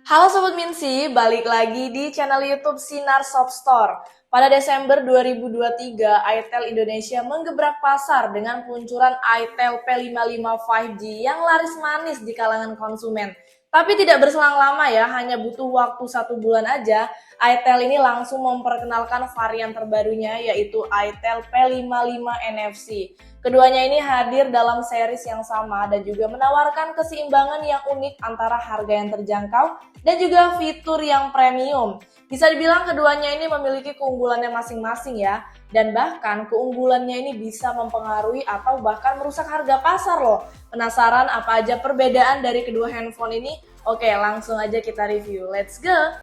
Halo Sobat Minsi, balik lagi di channel YouTube Sinar Shop Store. Pada Desember 2023, itel Indonesia menggebrak pasar dengan peluncuran itel P55 5G yang laris manis di kalangan konsumen. Tapi tidak berselang lama ya, hanya butuh waktu 1 bulan aja, itel ini langsung memperkenalkan varian terbarunya yaitu itel P55 NFC. Keduanya ini hadir dalam series yang sama dan juga menawarkan keseimbangan yang unik antara harga yang terjangkau dan juga fitur yang premium. Bisa dibilang keduanya ini memiliki keunggulannya masing-masing ya, dan bahkan keunggulannya ini bisa mempengaruhi atau bahkan merusak harga pasar loh. Penasaran apa aja perbedaan dari kedua handphone ini? Oke, langsung aja kita review. Let's go!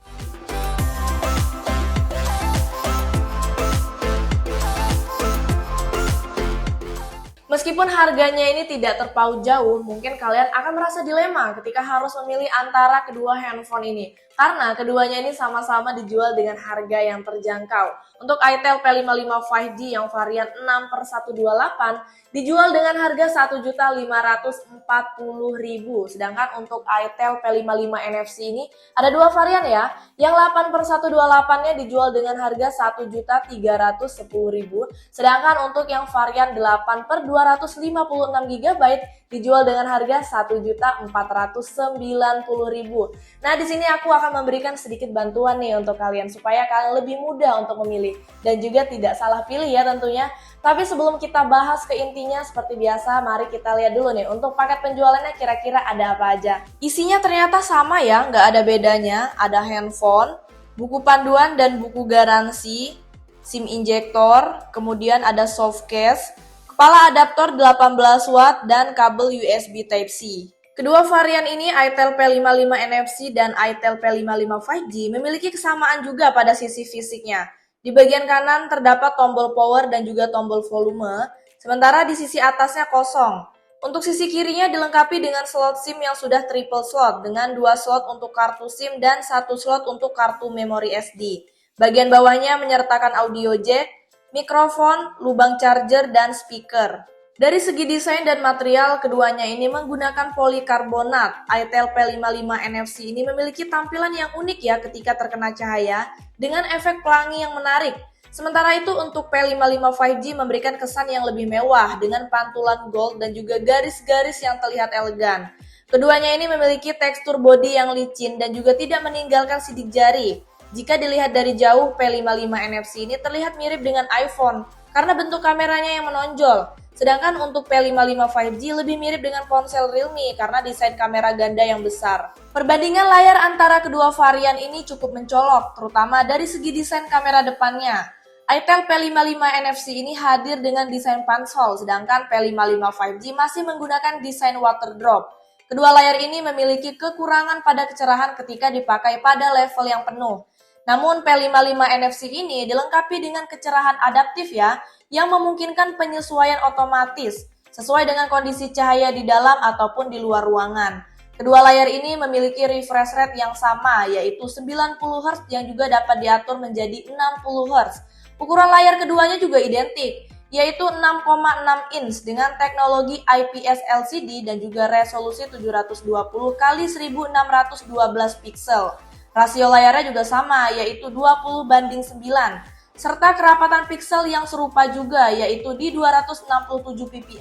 Meskipun harganya ini tidak terpaut jauh, mungkin kalian akan merasa dilema ketika harus memilih antara kedua handphone ini. Karena keduanya ini sama-sama dijual dengan harga yang terjangkau. Untuk itel P55 5G yang varian 6/128 dijual dengan harga Rp1.540.000. Sedangkan untuk itel P55 NFC ini ada dua varian ya. Yang 8/128-nya dijual dengan harga Rp1.310.000. Sedangkan untuk yang varian 8/256 GB dijual dengan harga Rp1.490.000. Nah, di sini aku akan memberikan sedikit bantuan nih untuk kalian supaya kalian lebih mudah untuk memilih dan juga tidak salah pilih ya tentunya. Tapi sebelum kita bahas ke intinya seperti biasa, mari kita lihat dulu nih untuk paket penjualannya kira-kira ada apa aja. Isinya ternyata sama ya, nggak ada bedanya. Ada handphone, buku panduan dan buku garansi, SIM injektor, kemudian ada soft case, kepala adaptor 18 watt dan kabel USB Type-C. Kedua varian ini, itel P55 NFC dan itel P55 5G, memiliki kesamaan juga pada sisi fisiknya. Di bagian kanan terdapat tombol power dan juga tombol volume, sementara di sisi atasnya kosong. Untuk sisi kirinya dilengkapi dengan slot SIM yang sudah triple slot, dengan 2 slot untuk kartu SIM dan 1 slot untuk kartu memori SD. Bagian bawahnya menyertakan audio jack, mikrofon, lubang charger, dan speaker. Dari segi desain dan material, keduanya ini menggunakan polikarbonat. itel P55 NFC ini memiliki tampilan yang unik ya ketika terkena cahaya dengan efek pelangi yang menarik. Sementara itu untuk P55 5G memberikan kesan yang lebih mewah dengan pantulan gold dan juga garis-garis yang terlihat elegan. Keduanya ini memiliki tekstur bodi yang licin dan juga tidak meninggalkan sidik jari. Jika dilihat dari jauh, P55 NFC ini terlihat mirip dengan iPhone karena bentuk kameranya yang menonjol. Sedangkan untuk P55 5G lebih mirip dengan ponsel Realme karena desain kamera ganda yang besar. Perbandingan layar antara kedua varian ini cukup mencolok, terutama dari segi desain kamera depannya. itel P55 NFC ini hadir dengan desain pansol, sedangkan P55 5G masih menggunakan desain waterdrop. Kedua layar ini memiliki kekurangan pada kecerahan ketika dipakai pada level yang penuh. Namun P55 NFC ini dilengkapi dengan kecerahan adaptif ya, yang memungkinkan penyesuaian otomatis sesuai dengan kondisi cahaya di dalam ataupun di luar ruangan. Kedua layar ini memiliki refresh rate yang sama, yaitu 90Hz yang juga dapat diatur menjadi 60Hz. Ukuran layar keduanya juga identik, yaitu 6,6 inch dengan teknologi IPS LCD dan juga resolusi 720x1612 pixel. Rasio layarnya juga sama, yaitu 20:9, serta kerapatan pixel yang serupa juga, yaitu di 267 ppi.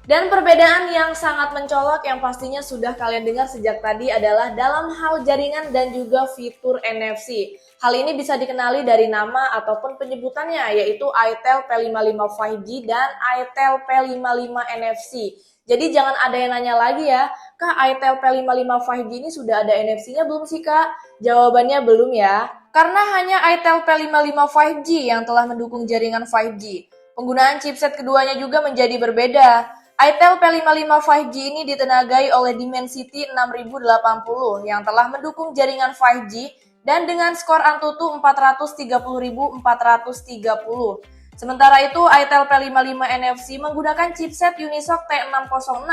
Dan perbedaan yang sangat mencolok yang pastinya sudah kalian dengar sejak tadi adalah dalam hal jaringan dan juga fitur NFC. Hal ini bisa dikenali dari nama ataupun penyebutannya, yaitu itel P55 5G dan itel P55 NFC. Jadi jangan ada yang nanya lagi ya, Kak, itel P55 5G ini sudah ada NFC-nya belum sih Kak? Jawabannya belum ya, karena hanya itel P55 5G yang telah mendukung jaringan 5G. Penggunaan chipset keduanya juga menjadi berbeda. itel P55 5G ini ditenagai oleh Dimensity 6080 yang telah mendukung jaringan 5G dan dengan skor Antutu 430.430. Sementara itu, itel P55 NFC menggunakan chipset Unisoc T606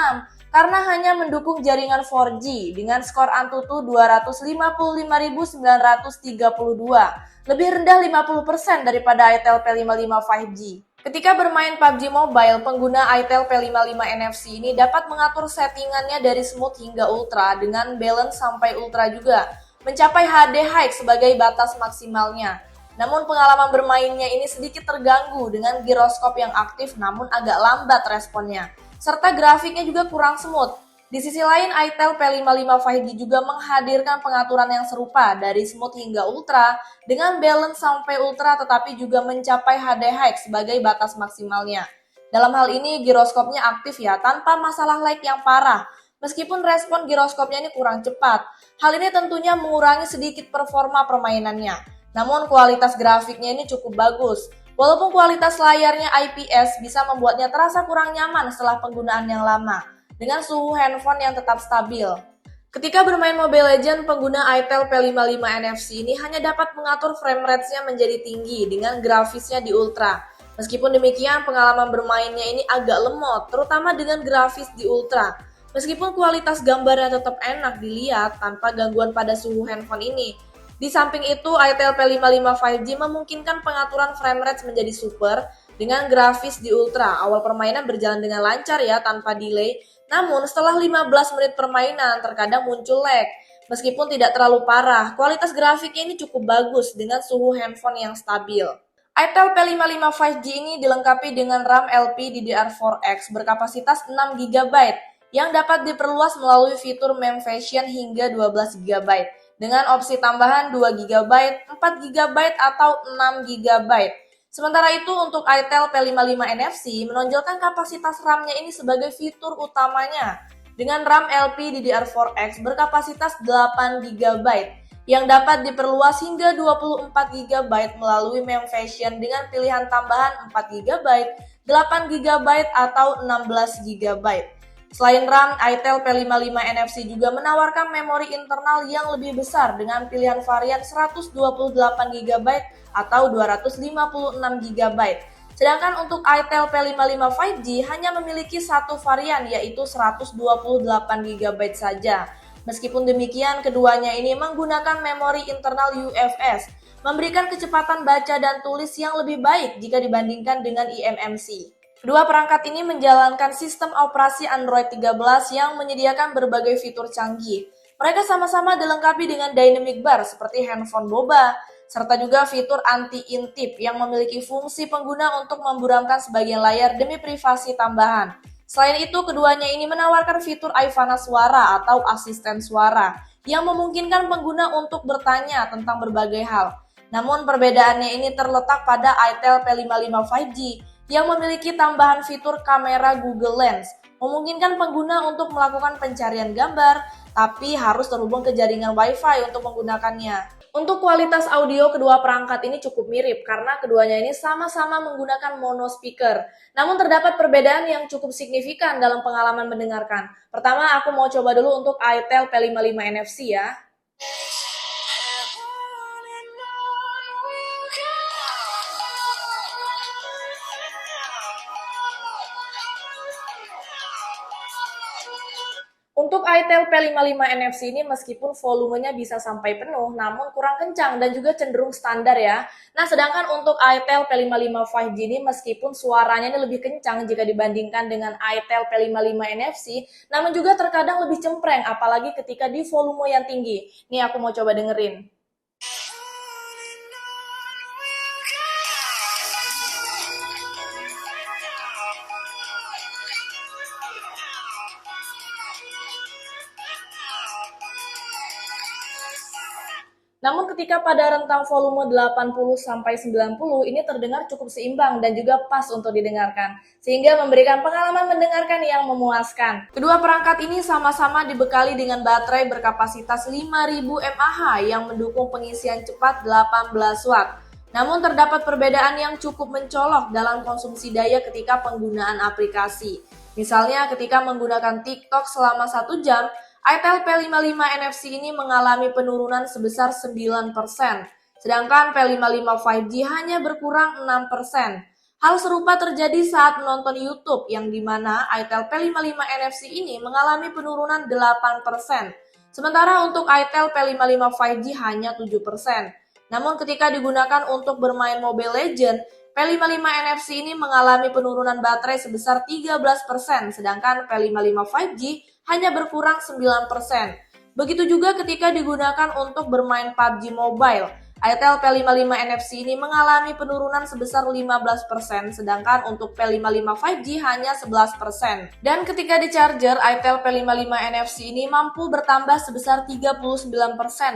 karena hanya mendukung jaringan 4G dengan skor Antutu 255.932, lebih rendah 50% daripada itel P55 5G. Ketika bermain PUBG Mobile, pengguna itel P55 NFC ini dapat mengatur settingannya dari smooth hingga ultra dengan balance sampai ultra juga. mencapai HD High sebagai batas maksimalnya. Namun pengalaman bermainnya ini sedikit terganggu dengan giroskop yang aktif namun agak lambat responnya, serta grafiknya juga kurang smooth. Di sisi lain, itel P55 5G juga menghadirkan pengaturan yang serupa dari smooth hingga ultra dengan balance sampai ultra tetapi juga mencapai HD High sebagai batas maksimalnya. Dalam hal ini giroskopnya aktif ya, tanpa masalah lag yang parah. Meskipun respon giroskopnya ini kurang cepat, hal ini tentunya mengurangi sedikit performa permainannya. Namun kualitas grafiknya ini cukup bagus. Walaupun kualitas layarnya IPS bisa membuatnya terasa kurang nyaman setelah penggunaan yang lama, dengan suhu handphone yang tetap stabil. Ketika bermain Mobile Legends, pengguna itel P55 NFC ini hanya dapat mengatur frame rate-nya menjadi tinggi dengan grafisnya di ultra. Meskipun demikian, pengalaman bermainnya ini agak lemot, terutama dengan grafis di ultra. Meskipun kualitas gambarnya tetap enak dilihat tanpa gangguan pada suhu handphone ini. Di samping itu, itel P55 5G memungkinkan pengaturan frame rate menjadi super dengan grafis di ultra. Awal permainan berjalan dengan lancar ya, tanpa delay. Namun setelah 15 menit permainan, terkadang muncul lag. Meskipun tidak terlalu parah, kualitas grafiknya ini cukup bagus dengan suhu handphone yang stabil. itel P55 5G ini dilengkapi dengan RAM LPDDR4X berkapasitas 6 GB yang dapat diperluas melalui fitur Memfashion hingga 12 GB. Dengan opsi tambahan 2 GB, 4 GB, atau 6 GB. Sementara itu untuk itel P55 NFC menonjolkan kapasitas RAM-nya ini sebagai fitur utamanya dengan RAM LPDDR4X berkapasitas 8 GB yang dapat diperluas hingga 24 GB melalui Memfashion dengan pilihan tambahan 4 GB, 8 GB, atau 16 GB. Selain RAM, itel P55 NFC juga menawarkan memori internal yang lebih besar dengan pilihan varian 128 GB atau 256 GB. Sedangkan untuk itel P55 5G hanya memiliki satu varian yaitu 128 GB saja. Meskipun demikian, keduanya ini menggunakan memori internal UFS, memberikan kecepatan baca dan tulis yang lebih baik jika dibandingkan dengan eMMC. Kedua perangkat ini menjalankan sistem operasi Android 13 yang menyediakan berbagai fitur canggih. Mereka sama-sama dilengkapi dengan dynamic bar seperti handphone boba, serta juga fitur anti-intip yang memiliki fungsi pengguna untuk memburamkan sebagian layar demi privasi tambahan. Selain itu, keduanya ini menawarkan fitur Ivana Suara atau asisten suara yang memungkinkan pengguna untuk bertanya tentang berbagai hal. Namun perbedaannya ini terletak pada itel P55 5G yang memiliki tambahan fitur kamera Google Lens, memungkinkan pengguna untuk melakukan pencarian gambar, tapi harus terhubung ke jaringan Wi-Fi untuk menggunakannya. Untuk kualitas audio, kedua perangkat ini cukup mirip karena keduanya ini sama-sama menggunakan mono speaker. Namun terdapat perbedaan yang cukup signifikan dalam pengalaman mendengarkan. Pertama, aku mau coba dulu untuk itel P55 NFC ya. Untuk itel P55 NFC ini meskipun volumenya bisa sampai penuh, namun kurang kencang dan juga cenderung standar ya. Nah, sedangkan untuk itel P55 5G ini meskipun suaranya ini lebih kencang jika dibandingkan dengan itel P55 NFC, namun juga terkadang lebih cempreng, apalagi ketika di volume yang tinggi. Nih aku mau coba dengerin. Namun ketika pada rentang volume 80-90 ini terdengar cukup seimbang dan juga pas untuk didengarkan, sehingga memberikan pengalaman mendengarkan yang memuaskan. Kedua perangkat ini sama-sama dibekali dengan baterai berkapasitas 5000 mAh yang mendukung pengisian cepat 18 Watt. Namun terdapat perbedaan yang cukup mencolok dalam konsumsi daya ketika penggunaan aplikasi. Misalnya ketika menggunakan TikTok selama 1 jam, itel P55 NFC ini mengalami penurunan sebesar 9%, sedangkan P55 5G hanya berkurang 6%. Hal serupa terjadi saat menonton YouTube, yang dimana itel P55 NFC ini mengalami penurunan 8%, sementara untuk itel P55 5G hanya 7%. Namun ketika digunakan untuk bermain Mobile Legends, P55 NFC ini mengalami penurunan baterai sebesar 13%, sedangkan P55 5G hanya berkurang 9%. Begitu juga ketika digunakan untuk bermain PUBG Mobile. itel P55 NFC ini mengalami penurunan sebesar 15%, sedangkan untuk P55 5G hanya 11%. Dan ketika di charger, itel P55 NFC ini mampu bertambah sebesar 39%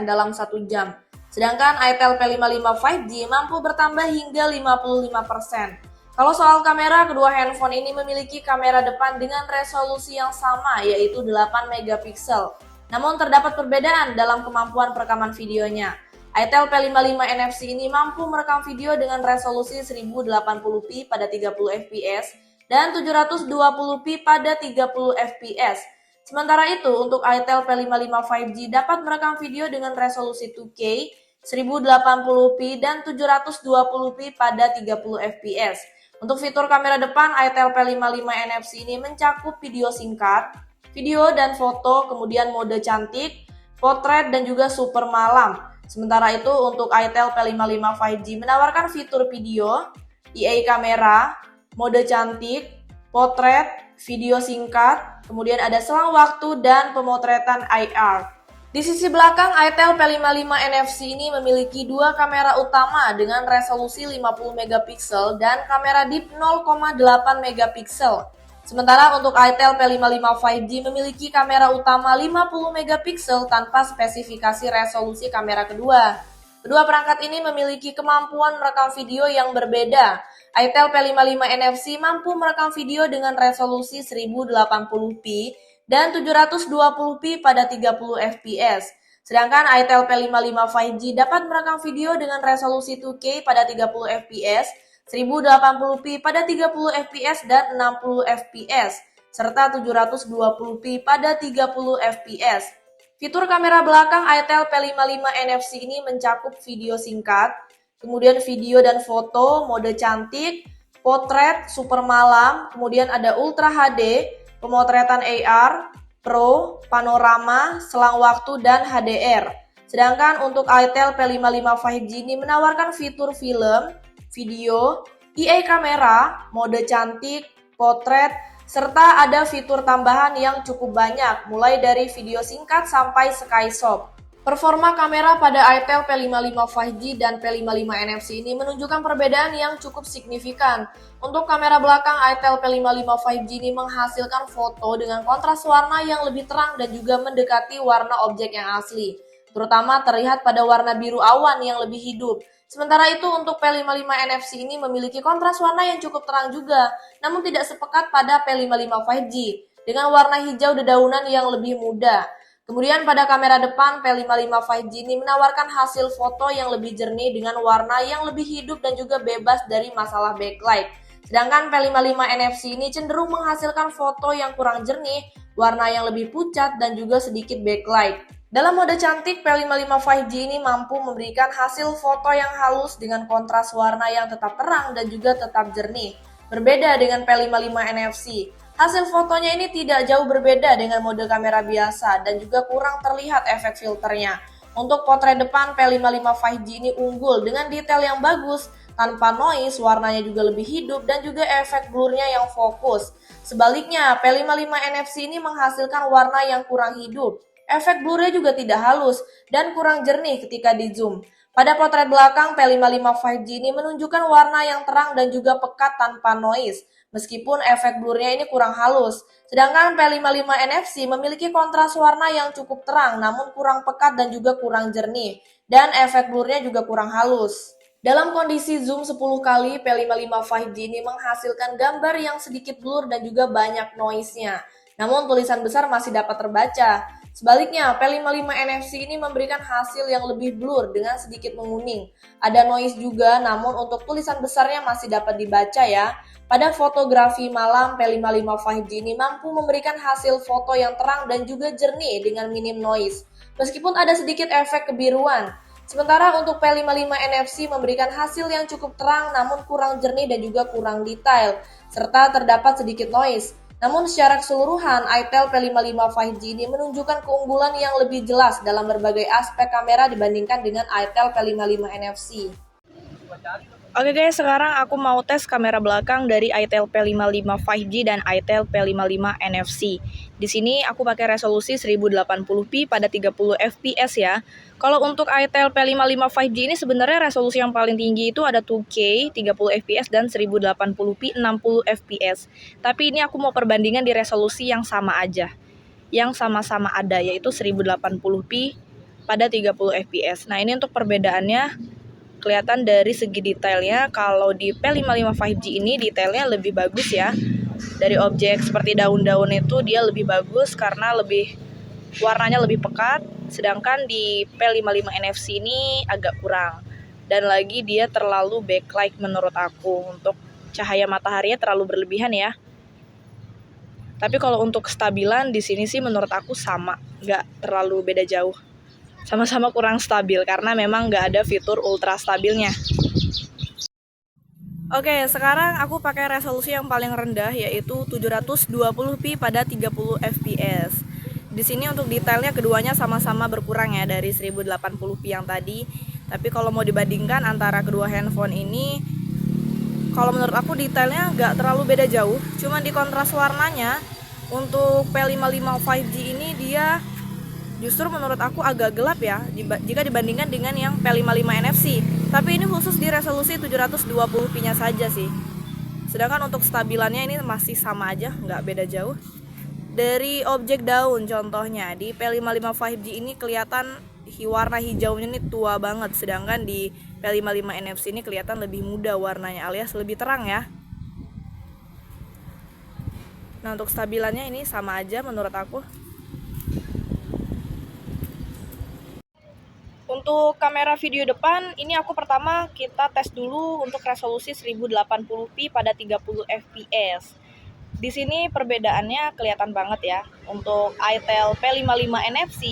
dalam 1 jam. Sedangkan itel P55 5G mampu bertambah hingga 55%. Kalau soal kamera, kedua handphone ini memiliki kamera depan dengan resolusi yang sama, yaitu 8 megapiksel. Namun terdapat perbedaan dalam kemampuan perekaman videonya. itel P55 NFC ini mampu merekam video dengan resolusi 1080p pada 30 fps dan 720p pada 30 fps. Sementara itu, untuk itel P55 5G dapat merekam video dengan resolusi 2K, 1080p dan 720p pada 30 fps. Untuk fitur kamera depan, itel P55 NFC ini mencakup video singkat, video dan foto, kemudian mode cantik, potret dan juga super malam. Sementara itu untuk itel P55 5G menawarkan fitur video, EA kamera, mode cantik, potret, video singkat, kemudian ada selang waktu dan pemotretan IR. Di sisi belakang, itel P55 NFC ini memiliki dua kamera utama dengan resolusi 50 megapiksel dan kamera deep 0,8 megapiksel. Sementara untuk itel P55 5G memiliki kamera utama 50 megapiksel tanpa spesifikasi resolusi kamera kedua. Kedua perangkat ini memiliki kemampuan merekam video yang berbeda. itel P55 NFC mampu merekam video dengan resolusi 1080p dan 720p pada 30 fps. Sedangkan itel P55 5G dapat merekam video dengan resolusi 2K pada 30 fps, 1080p pada 30 fps dan 60 fps, serta 720p pada 30 fps. Fitur kamera belakang itel P55 NFC ini mencakup video singkat, kemudian video dan foto, mode cantik, potret, super malam, kemudian ada Ultra HD, pemotretan AR, Pro, panorama, selang waktu, dan HDR. Sedangkan untuk itel P55 5G ini menawarkan fitur film, video, EA kamera, mode cantik, potret, serta ada fitur tambahan yang cukup banyak, mulai dari video singkat sampai Skyshot. Performa kamera pada itel P55 5G dan P55 NFC ini menunjukkan perbedaan yang cukup signifikan. Untuk kamera belakang, itel P55 5G ini menghasilkan foto dengan kontras warna yang lebih terang dan juga mendekati warna objek yang asli, terutama terlihat pada warna biru awan yang lebih hidup. Sementara itu untuk P55 NFC ini memiliki kontras warna yang cukup terang juga, namun tidak sepekat pada P55 5G dengan warna hijau dedaunan yang lebih muda. Kemudian pada kamera depan, P55 5G ini menawarkan hasil foto yang lebih jernih dengan warna yang lebih hidup dan juga bebas dari masalah backlight. Sedangkan P55 NFC ini cenderung menghasilkan foto yang kurang jernih, warna yang lebih pucat dan juga sedikit backlight. Dalam mode cantik, P55 5G ini mampu memberikan hasil foto yang halus dengan kontras warna yang tetap terang dan juga tetap jernih. Berbeda dengan P55 NFC, hasil fotonya ini tidak jauh berbeda dengan mode kamera biasa dan juga kurang terlihat efek filternya. Untuk potret depan, P55 5G ini unggul dengan detail yang bagus, tanpa noise, warnanya juga lebih hidup dan juga efek blurnya yang fokus. Sebaliknya, P55 NFC ini menghasilkan warna yang kurang hidup. Efek blurnya juga tidak halus dan kurang jernih ketika di zoom. Pada potret belakang, P55 5G ini menunjukkan warna yang terang dan juga pekat tanpa noise, meskipun efek blurnya ini kurang halus. Sedangkan P55 NFC memiliki kontras warna yang cukup terang namun kurang pekat dan juga kurang jernih, dan efek blurnya juga kurang halus. Dalam kondisi zoom 10 kali, P55 5G ini menghasilkan gambar yang sedikit blur dan juga banyak noise-nya. Namun tulisan besar masih dapat terbaca. Sebaliknya, P55 NFC ini memberikan hasil yang lebih blur dengan sedikit menguning. Ada noise juga, namun untuk tulisan besarnya masih dapat dibaca ya. Pada fotografi malam, P55 5G ini mampu memberikan hasil foto yang terang dan juga jernih dengan minim noise, meskipun ada sedikit efek kebiruan. Sementara untuk P55 NFC memberikan hasil yang cukup terang namun kurang jernih dan juga kurang detail, serta terdapat sedikit noise. Namun secara keseluruhan, itel P55 5G ini menunjukkan keunggulan yang lebih jelas dalam berbagai aspek kamera dibandingkan dengan itel P55 NFC. Oke guys, sekarang aku mau tes kamera belakang dari itel P55 5G dan itel P55 NFC. Di sini aku pakai resolusi 1080p pada 30 fps ya. Kalau untuk itel P55 5G ini sebenarnya resolusi yang paling tinggi itu ada 2K 30 fps dan 1080p 60 fps. Tapi ini aku mau perbandingan di resolusi yang sama aja. Yang sama-sama ada yaitu 1080p pada 30 fps. Nah, ini untuk perbedaannya kelihatan dari segi detailnya. Kalau di P55 5G ini detailnya lebih bagus ya. Dari objek seperti daun-daun itu dia lebih bagus karena warnanya lebih pekat. Sedangkan di P55 NFC ini agak kurang. Dan lagi dia terlalu backlight menurut aku. Untuk cahaya mataharinya terlalu berlebihan ya. Tapi kalau untuk kestabilan di sini sih menurut aku sama, nggak terlalu beda jauh. Sama-sama kurang stabil karena memang nggak ada fitur ultra stabilnya. Oke, sekarang aku pakai resolusi yang paling rendah yaitu 720p pada 30 fps. Di sini untuk detailnya keduanya sama-sama berkurang ya dari 1080p yang tadi. Tapi kalau mau dibandingkan antara kedua handphone ini, kalau menurut aku detailnya nggak terlalu beda jauh. Cuman di kontras warnanya untuk P55 5G ini dia justru menurut aku agak gelap ya jika dibandingkan dengan yang P55 NFC. Tapi ini khusus di resolusi 720p nya saja sih. Sedangkan untuk stabilannya ini masih sama aja, nggak beda jauh. Dari objek daun contohnya, di P55 5G ini kelihatan warna hijaunya ini tua banget. Sedangkan di P55 NFC ini kelihatan lebih muda warnanya alias lebih terang ya. Nah, untuk stabilannya ini sama aja menurut aku. Untuk kamera video depan, ini aku pertama kita tes dulu untuk resolusi 1080p pada 30 fps. Di sini perbedaannya kelihatan banget ya. Untuk itel P55 NFC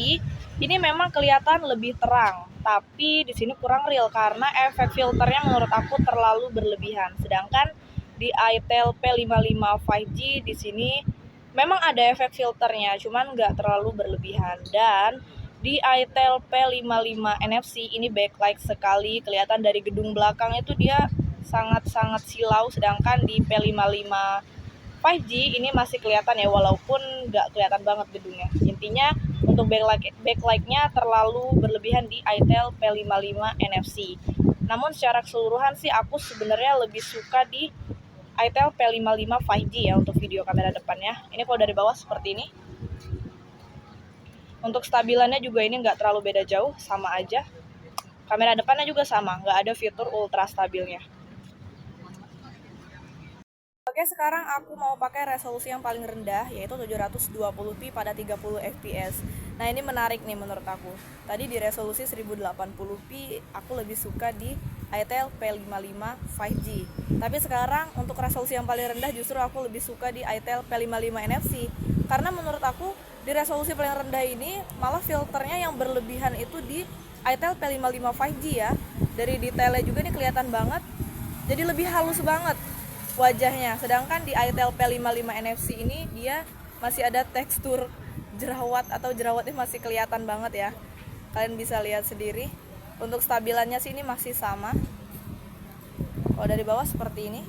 ini memang kelihatan lebih terang, tapi di sini kurang real karena efek filternya menurut aku terlalu berlebihan. Sedangkan di itel P55 5G di sini memang ada efek filternya, cuman nggak terlalu berlebihan. Dan di itel P55 NFC ini backlight sekali, kelihatan dari gedung belakang itu dia sangat-sangat silau. Sedangkan di P55 5G ini masih kelihatan ya, walaupun nggak kelihatan banget gedungnya. Intinya untuk backlightnya terlalu berlebihan di itel P55 NFC. Namun secara keseluruhan sih aku sebenarnya lebih suka di itel P55 5G ya untuk video kamera depannya. Ini kalau dari bawah seperti ini. Untuk stabilannya juga ini nggak terlalu beda jauh, sama aja. Kamera depannya juga sama, nggak ada fitur ultra stabilnya. Oke, sekarang aku mau pakai resolusi yang paling rendah yaitu 720p pada 30 fps. Nah, ini menarik nih menurut aku. Tadi di resolusi 1080p aku lebih suka di itel P55 5G. Tapi sekarang untuk resolusi yang paling rendah justru aku lebih suka di itel P55 NFC. Karena menurut aku di resolusi paling rendah ini malah filternya yang berlebihan itu di itel P55 5G ya. Dari detailnya juga ini kelihatan banget. Jadi lebih halus banget wajahnya. Sedangkan di itel P55 NFC ini dia masih ada tekstur jerawat atau jerawatnya masih kelihatan banget ya. Kalian bisa lihat sendiri. Untuk stabilannya sih ini masih sama. Kalau dari bawah seperti ini.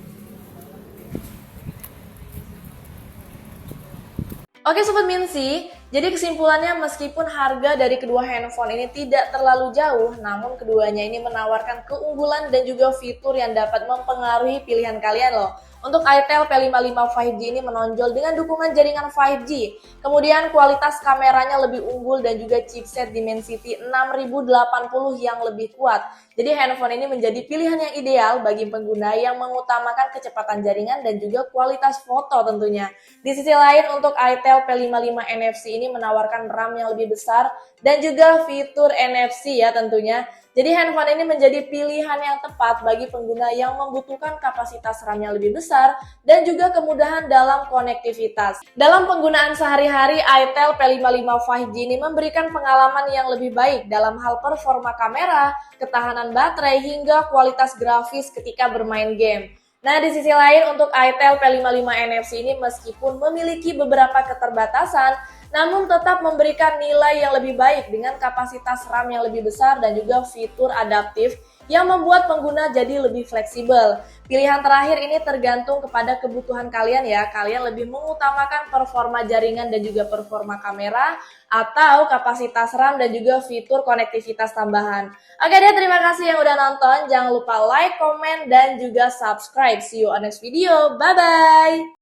Oke Sobat Minsi, jadi kesimpulannya meskipun harga dari kedua handphone ini tidak terlalu jauh, namun keduanya ini menawarkan keunggulan dan juga fitur yang dapat mempengaruhi pilihan kalian loh. Untuk itel P55 5G ini menonjol dengan dukungan jaringan 5G. Kemudian kualitas kameranya lebih unggul dan juga chipset Dimensity 6080 yang lebih kuat. Jadi handphone ini menjadi pilihan yang ideal bagi pengguna yang mengutamakan kecepatan jaringan dan juga kualitas foto tentunya. Di sisi lain untuk itel P55 NFC ini menawarkan RAM yang lebih besar dan juga fitur NFC ya tentunya. Jadi handphone ini menjadi pilihan yang tepat bagi pengguna yang membutuhkan kapasitas RAM yang lebih besar dan juga kemudahan dalam konektivitas. Dalam penggunaan sehari-hari, itel P55 5G ini memberikan pengalaman yang lebih baik dalam hal performa kamera, ketahanan baterai, hingga kualitas grafis ketika bermain game. Nah, di sisi lain untuk itel P55 NFC ini meskipun memiliki beberapa keterbatasan, namun tetap memberikan nilai yang lebih baik dengan kapasitas RAM yang lebih besar dan juga fitur adaptif yang membuat pengguna jadi lebih fleksibel. Pilihan terakhir ini tergantung kepada kebutuhan kalian ya. Kalian lebih mengutamakan performa jaringan dan juga performa kamera atau kapasitas RAM dan juga fitur konektivitas tambahan. Oke deh, terima kasih yang udah nonton. Jangan lupa like, komen, dan juga subscribe. See you on next video. Bye-bye!